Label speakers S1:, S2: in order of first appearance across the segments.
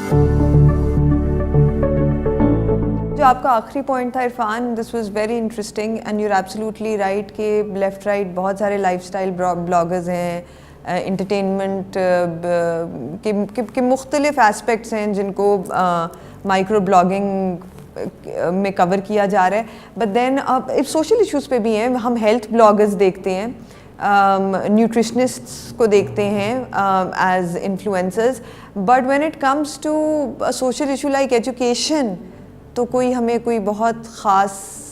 S1: जो आपका आखिरी पॉइंट था Irfan, this was very interesting and you are absolutely right कि लेफ़्ट राइट बहुत सारे लाइफस्टाइल ब्लॉगर्स हैं, इंटरटेनमेंट के मुख्तलिफ एस्पेक्ट्स हैं जिनको माइक्रो ब्लॉगिंग में कवर किया जा रहा है. बट देन अब सोशल इश्यूज़ पे भी हैं. हम हेल्थ ब्लॉगर्स देखते हैं, न्यूट्रिशनिस्ट्स को देखते हैं as influencers. But when it comes to social issue like education, तो कोई हमें कोई बहुत ख़ास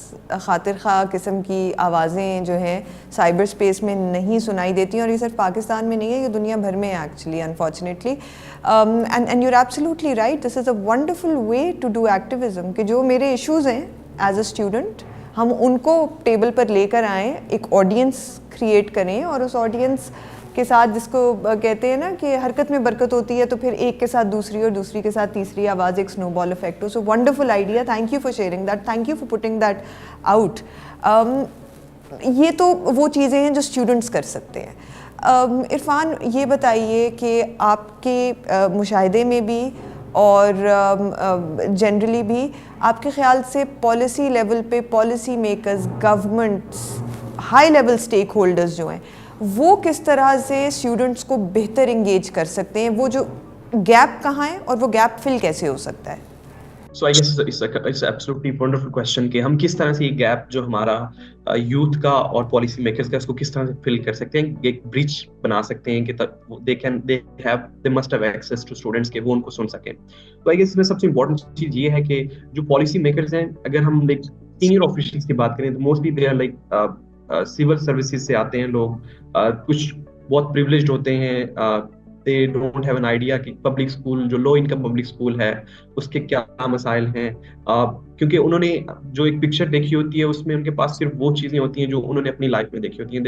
S1: खातिर खा किस्म की आवाज़ें जो हैं साइबर स्पेस में नहीं सुनाई देती. और ये सिर्फ पाकिस्तान में नहीं है, ये दुनिया भर में है actually, unfortunately. And you are absolutely right, this is a wonderful way to do activism कि जो मेरे इश्यूज़ हैं एज अ स्टूडेंट, हम उनको टेबल पर लेकर आएँ, एक ऑडियंस क्रिएट करें और उस ऑडियंस के साथ, जिसको कहते हैं ना कि हरकत में बरकत होती है, तो फिर एक के साथ दूसरी और दूसरी के साथ तीसरी आवाज़, एक स्नोबॉल इफेक्ट हो. So wonderful idea, thank you for sharing that, thank you for putting that out. ये तो वो चीज़ें हैं जो स्टूडेंट्स कर सकते हैं. इरफान, ये बताइए कि आपके मुशाहिदे में भी और जनरली भी आपके ख्याल से पॉलिसी लेवल पे policy makers, governments, high level stakeholders जो हैं, वो किस तरह से स्टूडेंट्स को बेहतर इंगेज कर सकते हैं? वो जो गैप कहाँ है और वो गैप फिल कैसे हो सकता है?
S2: So I guess it's absolutely wonderful question कि हम किस तरह से ये गैप जो हमारा यूथ का और पॉलिसी मेकर्स का, इसको किस तरह से फिल कर सकते हैं, एक ब्रिज बना सकते हैं कि they must have access to students के वो उनको सुन सकें. तो आई गेस इसमें सबसे इंपॉर्टेंट चीज ये है कि जो पॉलिसी मेकर्स हैं, अगर हम लाइक सीनियर ऑफिशियल्स की बात करें तो mostly they are like civil services से आते हैं लोग. कुछ बहुत प्रिविलेज्ड होते हैं, they don't have an idea कि पब्लिक स्कूल, जो लो इनकम पब्लिक स्कूल है, उसके क्या मसाइल हैं. क्योंकि उन्होंने जो एक पिक्चर देखी होती है उसमें उनके पास सिर्फ वो चीजें होती हैं जो उन्होंने अपनी लाइफ में देखी होती हैं.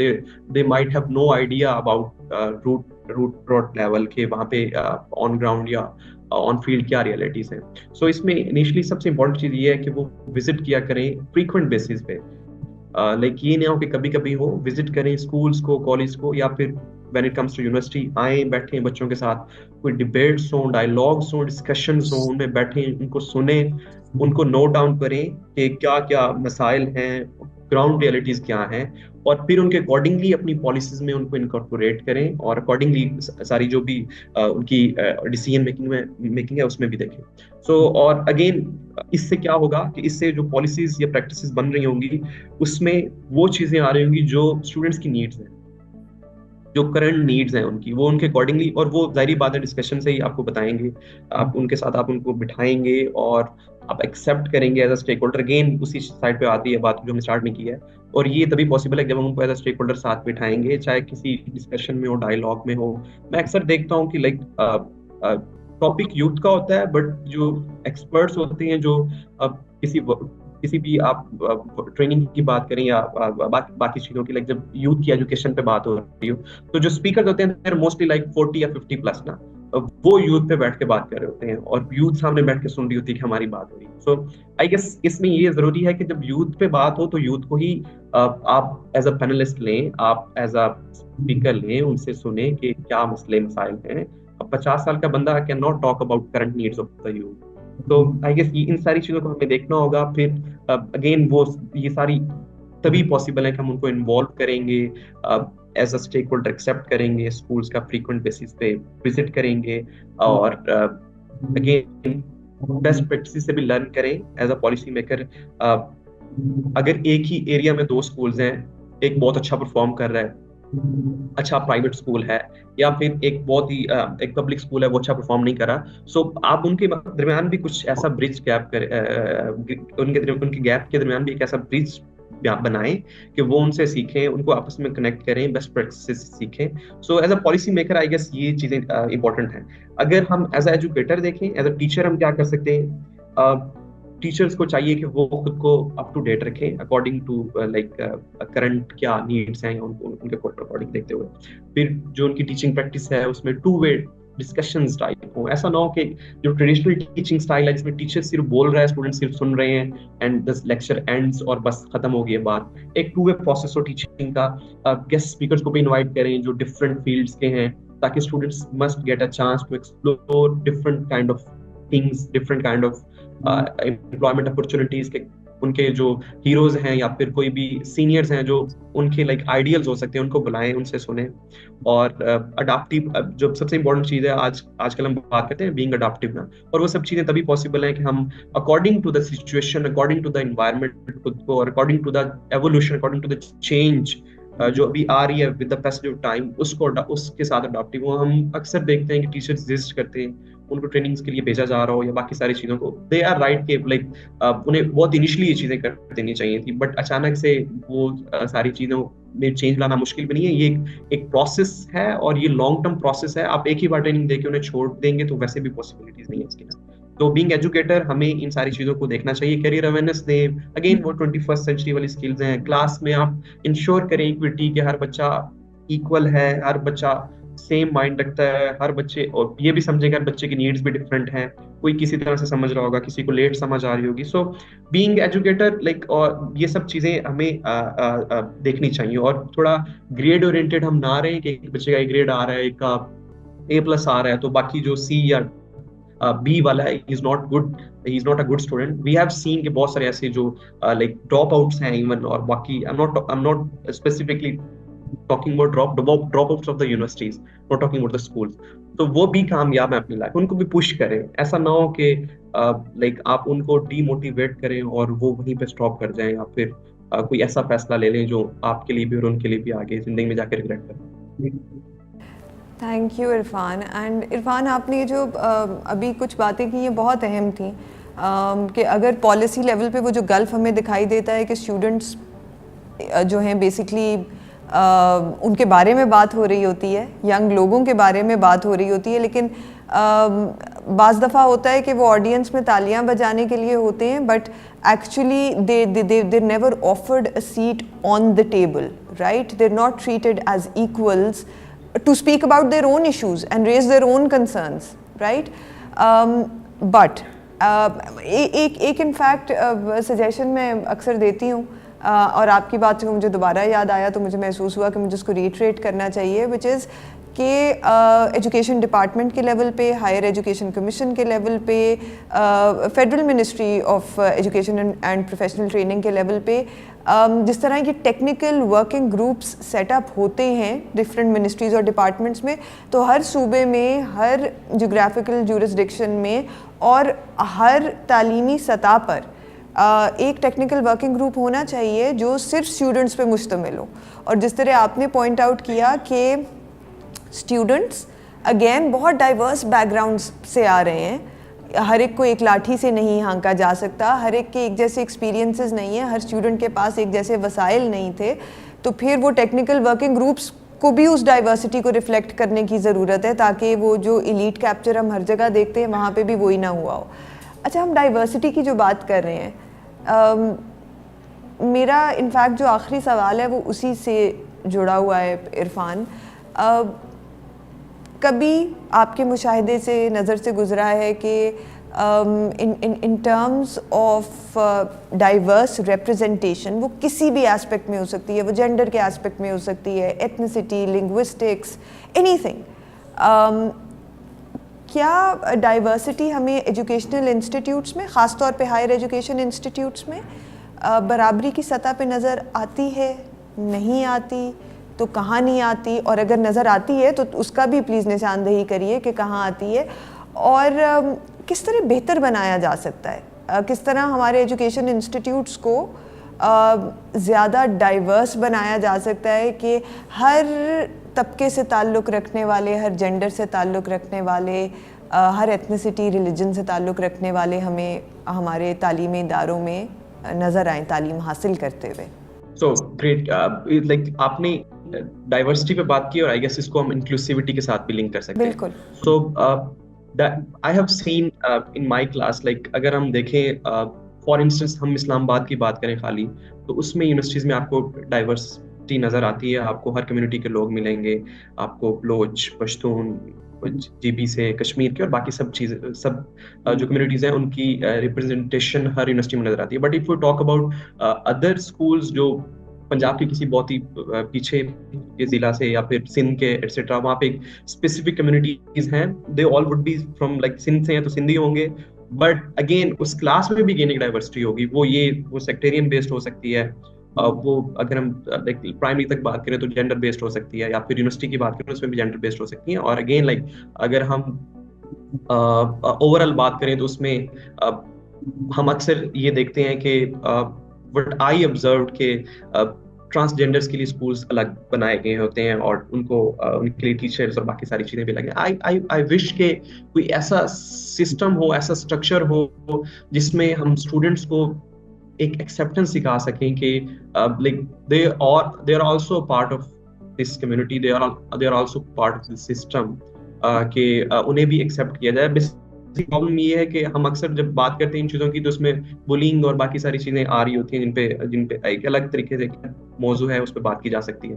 S2: They might have no idea about root level के वहाँ पे ऑन ग्राउंड या ऑन फील्ड क्या रियलिटीज हैं. सो इसमें इनिशियली सबसे इंपॉर्टेंट चीज ये है कि वो विजिट किया करें फ्रीक्वेंट बेसिस पे. लाइक ये नहीं हो कि कभी कभी हो, विजिट करें स्कूल्स को, कॉलेज को, या फिर when it comes to university आए, बैठे बच्चों के साथ, कोई डिबेट्स हो, डायलॉग्स हो, डिस्कशंस हो, उनमें बैठे, उनको सुने, उनको नोट डाउन करें कि क्या क्या मसाइल हैं, ग्राउंड रियलिटीज क्या हैं, और फिर उनके अकॉर्डिंगली अपनी पॉलिसीज में उनको इनकॉर्पोरेट करें और अकॉर्डिंगली सारी जो भी उनकी डिसीजन मेकिंग है उसमें भी देखें. और अगेन इससे क्या होगा कि इससे जो पॉलिसीज या प्रैक्टिसेस बन रही होंगी उसमें वो चीजें आ रही होंगी जो स्टूडेंट्स की नीड्स हैं, जो करंट नीड्स हैं उनकी, वो उनके अकॉर्डिंगली, और वो जाहिर बात है डिस्कशन से ही आपको बताएंगे. आप उनके साथ आप उनको बिठाएंगे और आप एक्सेप्ट करेंगे as a stakeholder. Again उसी साइड पे आती है बात जो हमने स्टार्ट में की है, और ये तभी पॉसिबल है जब हम उनको एज अ स्टेक होल्डर साथ बिठाएंगे, चाहे किसी डिस्कशन में हो, डायलॉग में हो. मैं अक्सर देखता हूँ कि लाइक टॉपिक यूथ का होता है, बट जो एक्सपर्ट्स होते हैं, जो किसी भी आप ट्रेनिंग की बात करें या बाकी चीजों की, लाइक जब यूथ की एजुकेशन पे बात हो रही हो, तो जो स्पीकर होते हैं मोस्टली लाइक 40 या 50 प्लस ना, वो यूथ पे बैठ के बात कर रहे होते हैं और यूथ सामने बैठ के सुन रही होती है कि हमारी बात हो रही है. सो आई गेस इसमें ये जरूरी है कि जब यूथ पे बात हो तो यूथ को ही आप एज अ पैनलिस्ट लें, आप एज अ स्पीकर लें, उनसे सुने कि क्या मसले मसाइल हैं. अब 50 साल का बंदा can not talk about current needs of the youth. तो आई गेस इन सारी चीजों को हमें देखना होगा. फिर अगेन वो ये सारी तभी पॉसिबल है कि हम उनको इन्वॉल्व करेंगे, as a stakeholder accept करेंगे, स्कूल्स का फ्रीक्वेंट बेसिस पे विजिट करेंगे, और अगेन बेस्ट प्रैक्टिस से भी लर्न करें एज अ पॉलिसी मेकर. अगर एक ही एरिया में दो स्कूल्स हैं, एक बहुत अच्छा परफॉर्म कर रहा है, अच्छा प्राइवेट स्कूल है, या फिर एक बहुत ही एक पब्लिक स्कूल है वो अच्छा परफॉर्म नहीं कर रहा, सो आप उनके दरमियान भी कुछ ऐसा ब्रिज गैप कर उनके गैप के दरमियान भी एक ऐसा ब्रिज बनाएं कि वो उनसे सीखें, उनको आपस में कनेक्ट करें, बेस्ट प्रैक्टिसेस सीखें. So as a policy maker I guess ये चीजें इंपॉर्टेंट हैं. अगर हम एज अ एजुकेटर देखें, एज अ टीचर हम क्या कर सकते हैं? टीचर्स को चाहिए कि वो खुद को अप टू डेट रखें अकॉर्डिंग टू लाइक करंट क्या नीड्स हैं, उनके अकॉर्डिंग देखते हुए. फिर जो उनकी टीचिंग प्रैक्टिस है उसमें टू वे डिस्कशंस टाइप हो. ऐसा ना हो कि जो ट्रेडिशनल टीचिंग स्टाइल है जिसमें टीचर सिर्फ बोल रहा है, स्टूडेंट सिर्फ सुन रहे हैं एंड दिस लेक्चर एंड्स और बस खत्म हो गई बात. एक टू वे प्रोसेस हो टीचिंग का. गेस्ट स्पीकर्स को भी इनवाइट करें जो डिफरेंट फील्ड्स के हैं, ताकि students must get a chance to explore different kind of things, different kind of employment opportunities के उनके जो हीरोज हैं या फिर कोई भी सीनियर्स हैं जो उनके लाइक आइडियल्स हो सकते हैं, उनको बुलाएं, उनसे सुने। और अडाप्टिव जो सबसे इंपॉर्टेंट चीज है आजकल हम बात करते हैं बीइंग अडाप्टिव ना, और वो सब चीजें तभी पॉसिबल है कि हम according to the situation, according to the environment खुद को, और according to the evolution, according to the change जो अभी आ रही है with the passage of time, उसके साथ अडॉप्टिव हो। हम अक्सर देखते हैं कि टीचर्स एग्जिस्ट करते हैं, उनको ट्रेनिंग्स के लिए भेजा जा रहा हो या बाकी सारी चीजों को, दे आर राइट के लाइक उन्हें बहुत इनिशियली ये चीजें कर देनी चाहिए थी, बट अचानक से वो सारी चीजों में चेंज लाना मुश्किल भी नहीं है। ये एक प्रोसेस है और ये लॉन्ग टर्म प्रोसेस है। आप एक ही बार ट्रेनिंग देके उन्हें छोड़ देंगे तो वैसे भी पॉसिबिलिटीज नहीं है इसकी ना। तो बीइंग एजुकेटर हमें इन सारी चीजों को देखना चाहिए, करियर अवेयरनेस दें, अगेन वो 21st सेंचुरी वाली स्किल्स हैं। क्लास में आप इंश्योर करें इक्विटी के, हर बच्चा इक्वल है, हर बच्चा सेम माइंड रखता है, हर बच्चे, और ये भी समझेगा हर बच्चे की नीड्स भी डिफरेंट हैं, कोई किसी तरह से समझ रहा होगा, किसी को लेट समझ आ रही होगी। सो बीइंग एजुकेटर लाइक, और ये सब चीजें हमें देखनी चाहिए। और थोड़ा ग्रेड ओरिएंटेड हम ना रहे कि एक बच्चे का ए ग्रेड आ रहा है, एक का A+ आ रहा है तो बाकी जो C या बी वाला है is not good, he is not a good student. We have seen कि बहुत सारे ऐसे जो लाइक ड्रॉप आउट्स हैं इवन, और बाकी I am not specifically talking about dropouts of the universities, not talking about the schools. तो वो भी कामयाब है अपनी लाइफ, उनको भी पुश करें। ऐसा ना हो कि लाइक आप उनको डीमोटिवेट करें और वो वहीं पे स्टॉप कर जाएं, या फिर कोई ऐसा फैसला ले लें जो आपके लिए भी और उनके लिए भी आगे जिंदगी में जाकर रिग्रेट करें।
S1: Thank you Irfan. And Irfan, आपने जो अभी कुछ बातें की ये बहुत अहम थी, कि अगर पॉलिसी लेवल पे वो जो गल्फ हमें दिखाई देता है कि स्टूडेंट्स जो हैं बेसिकली उनके बारे में बात हो रही होती है, यंग लोगों के बारे में बात हो रही होती है, लेकिन बाज़ दफ़ा होता है कि वो ऑडियंस में तालियां बजाने के लिए होते हैं, but actually they never offered a seat on the table, right? They are not treated as equals to speak about their own issues and raise their own concerns, right? But एक in fact suggestion मैं अक्सर देती हूँ, और आपकी बात से मुझे दोबारा याद आया तो मुझे महसूस हुआ कि मुझे उसको reiterate करना चाहिए, which is कि एजुकेशन डिपार्टमेंट के लेवल पे, हायर एजुकेशन कमीशन के लेवल पे, federal ministry of education and professional training के लेवल पे जिस तरह की टेक्निकल वर्किंग ग्रुप्स सेटअप होते हैं डिफरेंट मिनिस्ट्रीज़ और डिपार्टमेंट्स में, तो हर सूबे में, हर जोग्राफिकल जुरिस्डिक्शन में और हर तालीमी सतह पर एक टेक्निकल वर्किंग ग्रुप होना चाहिए जो सिर्फ स्टूडेंट्स पे मुश्तमिल हो। और जिस तरह आपने पॉइंट आउट किया कि स्टूडेंट्स अगेन बहुत डाइवर्स बैकग्राउंड्स से आ रहे हैं, हर एक को एक लाठी से नहीं हाँका जा सकता, हर एक के एक जैसे एक्सपीरियंसेस नहीं है, हर स्टूडेंट के पास एक जैसे वसाइल नहीं थे, तो फिर वो टेक्निकल वर्किंग ग्रुप्स को भी उस डाइवर्सिटी को रिफ्लेक्ट करने की ज़रूरत है, ताकि वो जो एलीट कैप्चर हम हर जगह देखते हैं वहाँ पे भी वही ना हुआ हो। अच्छा, हम डाइवर्सिटी की जो बात कर रहे हैं, मेरा इनफैक्ट जो आखिरी सवाल है वो उसी से जुड़ा हुआ है इरफान। कभी आपके मुशाहिदे से नज़र से गुज़रा है कि in terms of diverse representation, वो किसी भी एस्पेक्ट में हो सकती है, वो जेंडर के एस्पेक्ट में हो सकती है, एथनिसिटी, लिंग्विस्टिक्स, एनीथिंग, क्या डाइवर्सिटी हमें एजुकेशनल इंस्टीट्यूट्स में, ख़ास तौर पे हायर एजुकेशन इंस्टीट्यूट्स में बराबरी की सतह पे नज़र आती है, नहीं आती, तो कहाँ नहीं आती, और अगर नज़र आती है तो उसका भी प्लीज़ निशानदेही करिए कि कहाँ आती है, और किस तरह बेहतर बनाया जा सकता है, किस तरह हमारे एजुकेशन इंस्टीट्यूट्स को ज़्यादा डाइवर्स बनाया जा सकता है कि हर तबके से ताल्लुक़ रखने वाले, हर जेंडर से ताल्लुक़ रखने वाले, हर एथनिसिटी, रिलीजन से ताल्लुक़ रखने वाले हमें हमारे तालीमी इदारों में नज़र आए तालीम हासिल करते हुए।
S2: सो ग्रेट, लाइक आपने डाइवर्सिटी पे बात की और आई गेस इसको हम इंक्लूसिविटी के साथ भी लिंक कर सकते हैं।
S1: बिल्कुल।
S2: So I have seen in my class, like अगर हम देखें फॉर इंस्टेंस हम इस्लामाबाद की बात करें खाली, तो उसमें यूनिवर्सिटीज़ में आपको डाइवर्सिटी नज़र आती है, आपको हर कम्युनिटी के लोग मिलेंगे, आपको बलोच, पश्तून, GB से कश्मीर की और बाकी सब चीज़ें, सब जो कम्युनिटीज़ हैं उनकी रिप्रेजेंटेशन हर यूनिवर्सिटी में नज़र आती है। But if you talk about other schools जो पंजाब के किसी बहुत ही पीछे के जिला से या फिर सिंध के एटसेट्रा, वहाँ पे स्पेसिफिक कम्युनिटीज हैं, they all would be from like Sindh से हैं तो सिंधी होंगे, बट अगेन उस क्लास में भी गेनिंग डाइवर्सिटी होगी, वो सेक्टेरियन बेस्ड हो सकती है, वो अगर हम लाइक प्राइमरी तक बात करें तो जेंडर बेस्ड हो सकती है, या फिर यूनिवर्सिटी की बात करें उसमें भी जेंडर बेस्ड हो सकती है, और अगेन लाइक अगर हम ओवरऑल बात करें तो उसमें हम अक्सर ये देखते हैं कि व्हाट आई ऑब्जर्व के ट्रांसजेंडर्स के लिए स्कूल्स अलग बनाए गए होते हैं और उनके लिए टीचर्स और बाकी सारी चीजें भी लगे। आई विश के कोई ऐसा सिस्टम हो, ऐसा स्ट्रक्चर हो जिसमें हम स्टूडेंट्स को एक एक्सेप्टेंस सिखा सकें कि like they are also part of this community, they are also part of this system, कि उन्हें भी एक्सेप्ट किया जाए। प्रॉब्लम ये है कि हम अक्सर जब बात करते हैं इन चीज़ों की तो उसमें बुलिंग और बाकी सारी चीज़ें आ रही होती हैं जिन पे एक अलग तरीके से मौजू है, उस पर बात की जा सकती है।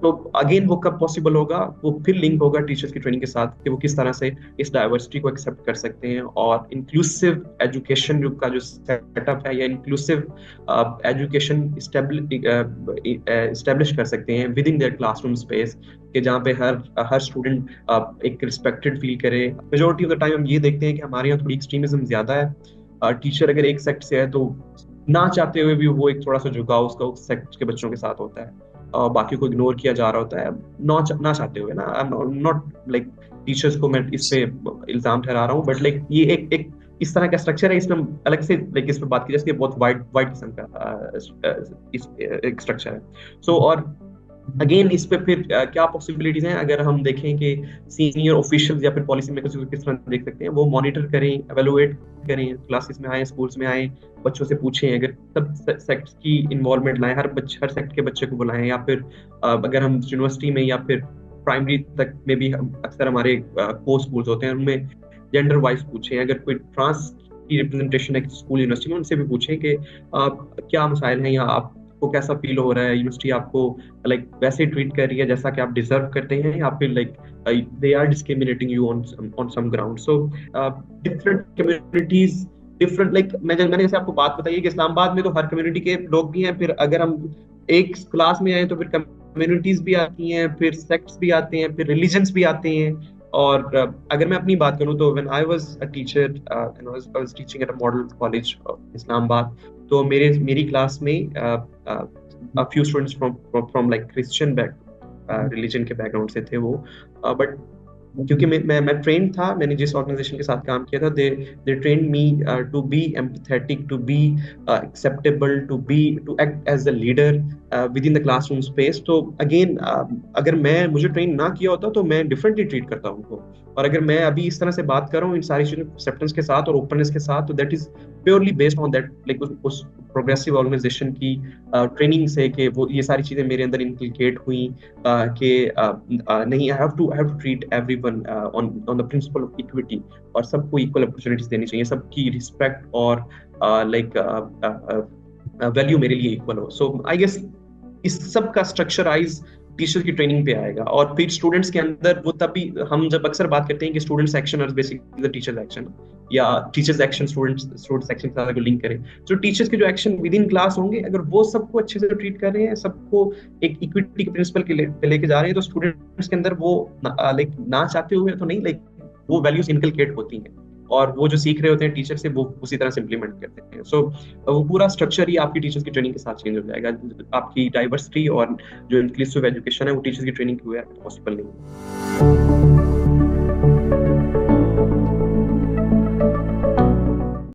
S2: तो अगेन वो कब पॉसिबल होगा, वो फिर लिंक होगा टीचर्स की ट्रेनिंग के साथ कि वो किस तरह से इस डाइवर्सिटी को एक्सेप्ट कर सकते हैं, और इंक्लूसिव एजुकेशन का जो सेटअप है या इंक्लूसिव एजुकेशन इस्टेब्लिश कर सकते हैं with in their classroom space, कि जहाँ पे हर स्टूडेंट एक रिस्पेक्टेड फील करे। मेजोरिटी ऑफ द टाइम हम ये देखते हैं कि हमारे यहाँ थोड़ी एक्सट्रीमिज्म ज्यादा है, टीचर अगर एक सेक्ट से है तो ना चाहते हुए भी वो एक थोड़ा सा झुकाव उसका उस सेक्ट के बच्चों के साथ होता है, और बाकी को इग्नोर किया जा रहा होता है ना चाहते हुए ना। आई एम नॉट लाइक टीचर्स को मैं इस पे इल्जाम ठहरा रहा हूँ, बट लाइक ये एक इस तरह का स्ट्रक्चर है, इसमें अलग से लाइक इस पे बात की जाए, बहुत वाइड किस्म का एक स्ट्रक्चर है। सो और अगेन इस पे फिर क्या पॉसिबिलिटीज हैं, अगर हम देखें कि सीनियर ऑफिशियल्स या फिर पॉलिसी मेकर्स को किस तरह देख सकते हैं, वो मॉनिटर करें, एवेलुएट करें, क्लासेस में आए, स्कूल्स में आए, बच्चों से पूछें, अगर सब सेक्ट्स की इन्वॉल्वमेंट लाएं, हर सेक्ट के बच्चे को बुलाएं, या फिर अगर हम यूनिवर्सिटी में या फिर प्राइमरी तक में भी अक्सर हमारे कोर स्कूल्स होते हैं उनमें जेंडर वाइज पूछें, अगर कोई ट्रांस की रिप्रेजेंटेशन है स्कूल यूनिवर्सिटी में उनसे भी पूछें कि क्या मसाइल हैं, या आपको कैसा फील हो रहा है, यूनिवर्सिटी आपको लाइक वैसे ट्रीट कर रही है जैसा कि आप डिजर्व करते हैं, या फिर like they are discriminating you on some ground. So different communities different, like मैंने जैसे आपको बात बताई कि इस्लामाबाद में तो हर कम्युनिटी के लोग भी हैं, फिर अगर हम एक क्लास में आए तो फिर कम्युनिटीज भी आती हैं, फिर सेक्ट्स भी आते हैं, फिर रिलीजन्स भी आते हैं। और अगर मैं अपनी बात करूं तो when I was a teacher I was teaching at a model college Islamabad, तो मेरी क्लास में a few students from like Christian religion के बैकग्राउंड से थे वो, बट क्योंकि मैं ट्रेन था, मैंने जिस ऑर्गेनाइजेशन के साथ काम किया था, they train me to be empathetic, to be acceptable, to act as a leader within the classroom space. तो अगेन अगर मुझे ट्रेन ना किया होता तो मैं डिफरेंटली ट्रीट करता उनको, और अगर मैं अभी इस तरह से बात कर रहा हूँ इन सारी चीजों एक्सेप्टेंस के साथ और ओपननेस के साथ, तो that is purely based on that like उस प्रोग्रेसिव ऑर्गेनाइजेशन की ट्रेनिंग से, कि वो ये सारी चीजें मेरे अंदर इनकलकेट हुई कि नहीं, I have to treat everyone on the principle of equity, और सबको इक्वल अपॉर्चुनिटीज देनी चाहिए, सबकी रिस्पेक्ट और लाइक वैल्यू मेरे लिए इक्वल हो। सो आई गेस इस सब का स्ट्रक्चराइज टीचर की ट्रेनिंग पे आएगा, और फिर स्टूडेंट्स के अंदर वो तभी हम जब अक्सर बात करते हैं कि स्टूडेंट्स एक्शन और बेसिकली द टीचर्स एक्शन, या टीचर्स एक्शन स्टूडेंट्स एक्शन के साथ अगर लिंक करें, तो टीचर्स के जो एक्शन विद इन क्लास होंगे, अगर वो सबको अच्छे से ट्रीट कर रहे हैं, सबको एक इक्विटी के प्रिंसिपल के लेके जा रहे हैं, तो स्टूडेंट्स के अंदर वो लाइक ना चाहते हुए तो नहीं, लाइक वो वैल्यूज इनकलकेट होती हैं, और वो जो सीख रहे होते हैं टीचर से वो उसी तरह से इम्प्लीमेंट करते हैं। सो वो पूरा स्ट्रक्चर ही आपकी टीचर्स की ट्रेनिंग के साथ चेंज हो जाएगा। आपकी डाइवर्सिटी और जो इंक्लूसिव एजुकेशन है वो टीचर्स की ट्रेनिंग के हुए पॉसिबल नहीं है।